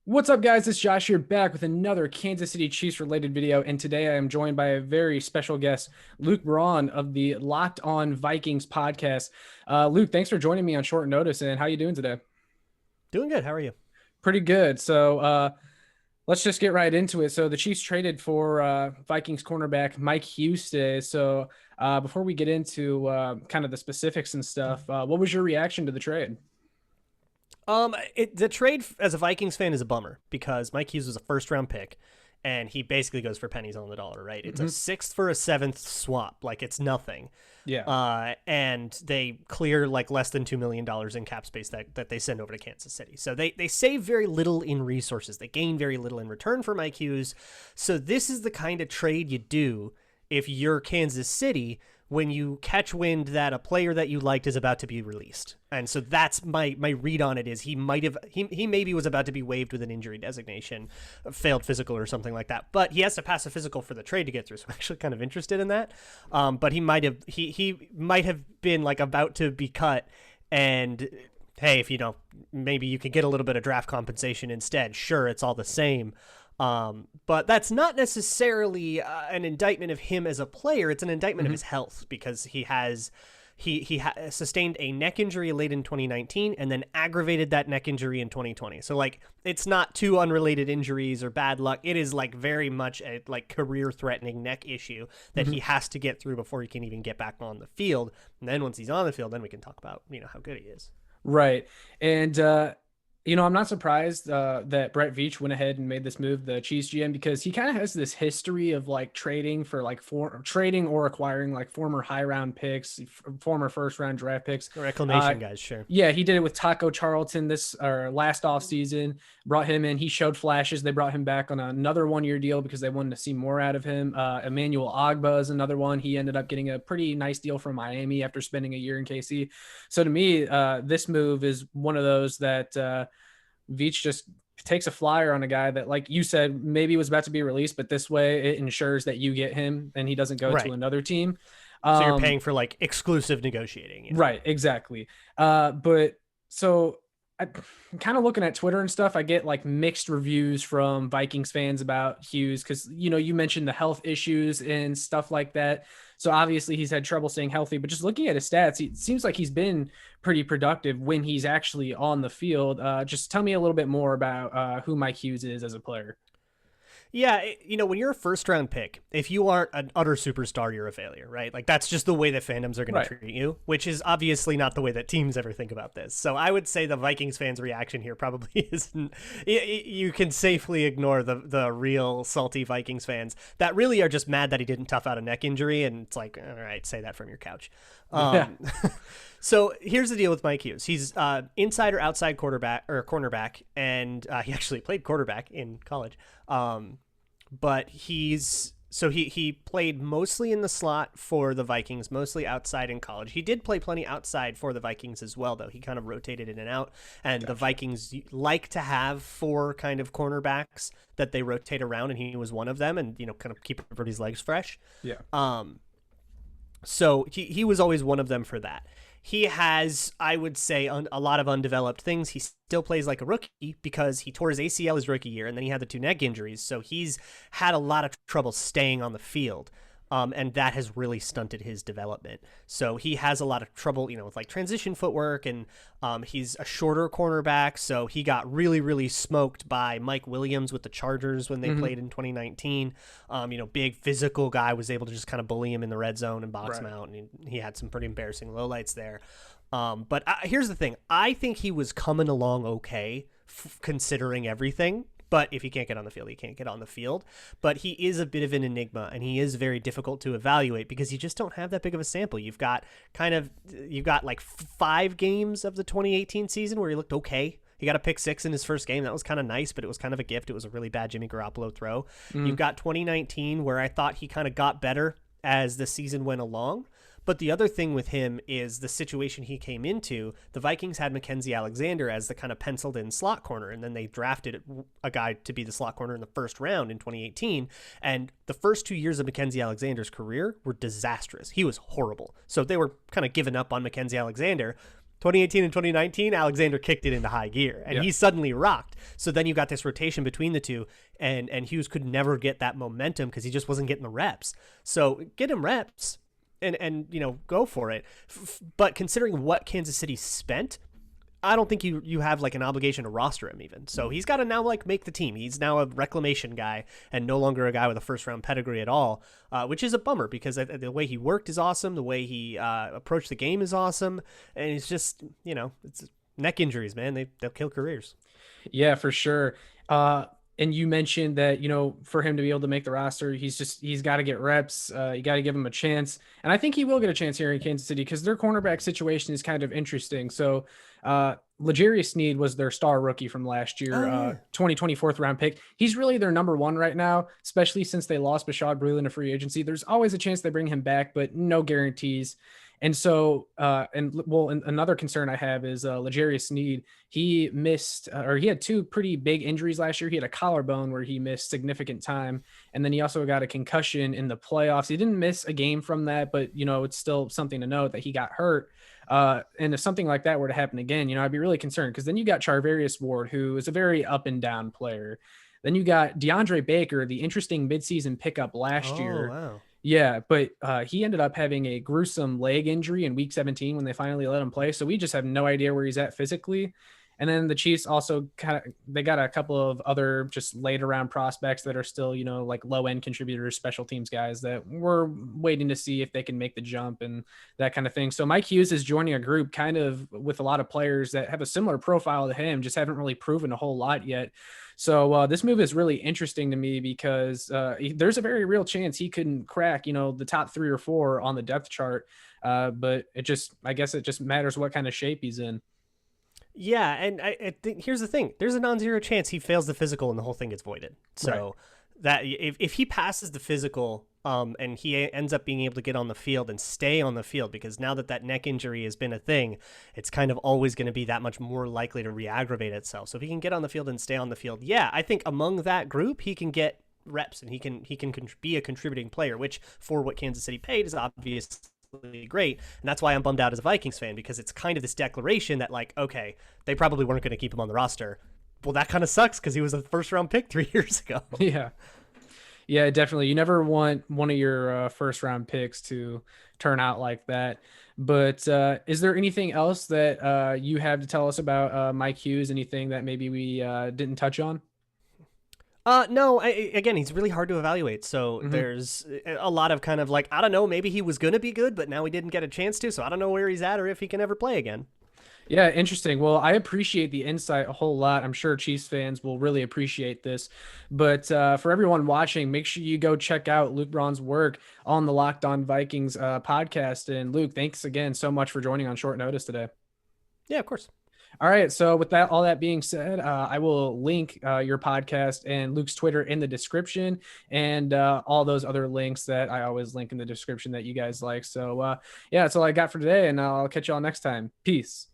What's up, guys? It's Josh here back with another Kansas City Chiefs related video. And today I am joined by a very special guest, Luke Braun of the Locked On Vikings podcast. Luke, thanks for joining me on short notice. And how you doing today? Doing good. How are you? Pretty good. So let's just get right into it. So the Chiefs traded for Vikings cornerback Mike Hughes today. So before we get into kind of the specifics and stuff, what was your reaction to the trade? The trade as a Vikings fan is a bummer because Mike Hughes was a first round pick, and he basically goes for pennies on the dollar. Right? It's a sixth for a seventh swap. Like it's nothing. Yeah. And they clear like less than $2 million in cap space that they send over to Kansas City. So they save very little in resources. They gain very little in return for Mike Hughes. So this is the kind of trade you do if you're Kansas City when you catch wind that a player that you liked is about to be released. And so that's my read on it is he maybe was about to be waived with an injury designation, a failed physical or something like that. But he has to pass a physical for the trade to get through. So I'm actually kind of interested in that. But he might have been like about to be cut, and hey, if maybe you could get a little bit of draft compensation instead. Sure, it's all the same. But that's not necessarily an indictment of him as a player. It's an indictment of his health because he sustained a neck injury late in 2019 and then aggravated that neck injury in 2020. So like it's not two unrelated injuries or bad luck. It is like very much a like career threatening neck issue that he has to get through before he can even get back on the field. And then once he's on the field, then we can talk about, how good he is. Right. And I'm not surprised that Brett Veach went ahead and made this move, the Chiefs GM, because he kind of has this history of like trading for like trading or acquiring like former high round picks, former first round draft picks. Reclamation guys, sure. Yeah, he did it with Taco Charlton this or last off season. Brought him in. He showed flashes. They brought him back on another 1 year deal because they wanted to see more out of him. Emmanuel Ogba is another one. He ended up getting a pretty nice deal from Miami after spending a year in KC. So to me, this move is one of those that Veach just takes a flyer on a guy that, like you said, maybe was about to be released, but this way it ensures that you get him and he doesn't go to another team. So you're paying for like exclusive negotiating. Right, exactly. But so I'm kind of looking at Twitter and stuff. I get like mixed reviews from Vikings fans about Hughes because, you mentioned the health issues and stuff like that. So obviously he's had trouble staying healthy, but just looking at his stats, it seems like he's been pretty productive when he's actually on the field. Just tell me a little bit more about who Mike Hughes is as a player. Yeah, when you're a first round pick, if you aren't an utter superstar, you're a failure, right? Like that's just the way that fandoms are going to treat you, which is obviously not the way that teams ever think about this. So I would say the Vikings fans' reaction here probably isn't. You can safely ignore the real salty Vikings fans that really are just mad that he didn't tough out a neck injury, and it's like, all right, say that from your couch. Yeah. So here's the deal with Mike Hughes. He's inside or outside quarterback or cornerback, and he actually played quarterback in college. But he played mostly in the slot for the Vikings, mostly outside in college. He did play plenty outside for the Vikings as well, though. He kind of rotated in and out. And the Vikings like to have four kind of cornerbacks that they rotate around, and he was one of them, and kind of keep everybody's legs fresh. Yeah. So he was always one of them for that. He has, I would say, a lot of undeveloped things. He still plays like a rookie because he tore his ACL his rookie year, and then he had the two neck injuries. So he's had a lot of trouble staying on the field, and that has really stunted his development. So he has a lot of trouble, with like transition footwork, and he's a shorter cornerback. So he got really, really smoked by Mike Williams with the Chargers when they played in 2019. Big physical guy, was able to just kind of bully him in the red zone and box him out. And he had some pretty embarrassing lowlights there. But here's the thing. I think he was coming along okay, considering everything. But if he can't get on the field, he can't get on the field. But he is a bit of an enigma, and he is very difficult to evaluate because you just don't have that big of a sample. You've got like 5 games of the 2018 season where he looked okay. He got a pick 6 in his first game. That was kind of nice, but it was kind of a gift. It was a really bad Jimmy Garoppolo throw. You've got 2019 where I thought he kind of got better as the season went along. But the other thing with him is the situation he came into. The Vikings had Mackenzie Alexander as the kind of penciled in slot corner, and then they drafted a guy to be the slot corner in the first round in 2018. And the first 2 years of Mackenzie Alexander's career were disastrous. He was horrible. So they were kind of giving up on Mackenzie Alexander. 2018 and 2019, Alexander kicked it into high gear, and Yeah. he suddenly rocked. So then you got this rotation between the two, and Hughes could never get that momentum because he just wasn't getting the reps. So get him reps, and go for it. But considering what Kansas City spent, I don't think you have like an obligation to roster him even. So he's got to now like make the team. He's now a reclamation guy and no longer a guy with a first round pedigree at all, which is a bummer because the way he worked is awesome. The way he approached the game is awesome. And it's just, it's neck injuries, man. They'll kill careers. Yeah, for sure. And you mentioned that, for him to be able to make the roster, he's got to get reps. You got to give him a chance. And I think he will get a chance here in Kansas City because their cornerback situation is kind of interesting. So, L'Jarius Sneed was their star rookie from last year, 2024th round pick. He's really their number one right now, especially since they lost Bashad Breeland to free agency. There's always a chance they bring him back, but no guarantees. And so, another concern I have is L'Jarius Sneed. He missed, or he had two pretty big injuries last year. He had a collarbone where he missed significant time, and then he also got a concussion in the playoffs. He didn't miss a game from that, but it's still something to note that he got hurt. And if something like that were to happen again, I'd be really concerned because then you got Charvarius Ward, who is a very up and down player. Then you got DeAndre Baker, the interesting midseason pickup last year. Wow. Yeah, but he ended up having a gruesome leg injury in week 17 when they finally let him play. So we just have no idea where he's at physically. And then the Chiefs also they got a couple of other just later round prospects that are still, like low end contributors, special teams guys that we're waiting to see if they can make the jump and that kind of thing. So Mike Hughes is joining a group kind of with a lot of players that have a similar profile to him, just haven't really proven a whole lot yet. So this move is really interesting to me because there's a very real chance he couldn't crack, the top 3 or 4 on the depth chart. But I guess it just matters what kind of shape he's in. Yeah, and I think here's the thing: there's a non-zero chance he fails the physical and the whole thing gets voided. So Right. that if he passes the physical, and he ends up being able to get on the field and stay on the field, because now that neck injury has been a thing, it's kind of always going to be that much more likely to re-aggravate itself. So if he can get on the field and stay on the field, yeah, I think among that group he can get reps and he can be a contributing player, which for what Kansas City paid is obviously great. And that's why I'm bummed out as a Vikings fan, because it's kind of this declaration that like, okay, they probably weren't going to keep him on the roster. Well, that kind of sucks because he was a first round pick 3 years ago. Yeah, definitely. You never want one of your first round picks to turn out like that. But is there anything else that you have to tell us about Mike Hughes? Anything that maybe we didn't touch on? No, again, he's really hard to evaluate. So there's a lot of kind of like, I don't know, maybe he was going to be good, but now he didn't get a chance to. So I don't know where he's at or if he can ever play again. Yeah, interesting. Well, I appreciate the insight a whole lot. I'm sure Chiefs fans will really appreciate this. But for everyone watching, make sure you go check out Luke Braun's work on the Locked On Vikings podcast. And Luke, thanks again so much for joining on short notice today. Yeah, of course. All right. So with all that being said, I will link your podcast and Luke's Twitter in the description and all those other links that I always link in the description that you guys like. So yeah, that's all I got for today, and I'll catch y'all next time. Peace.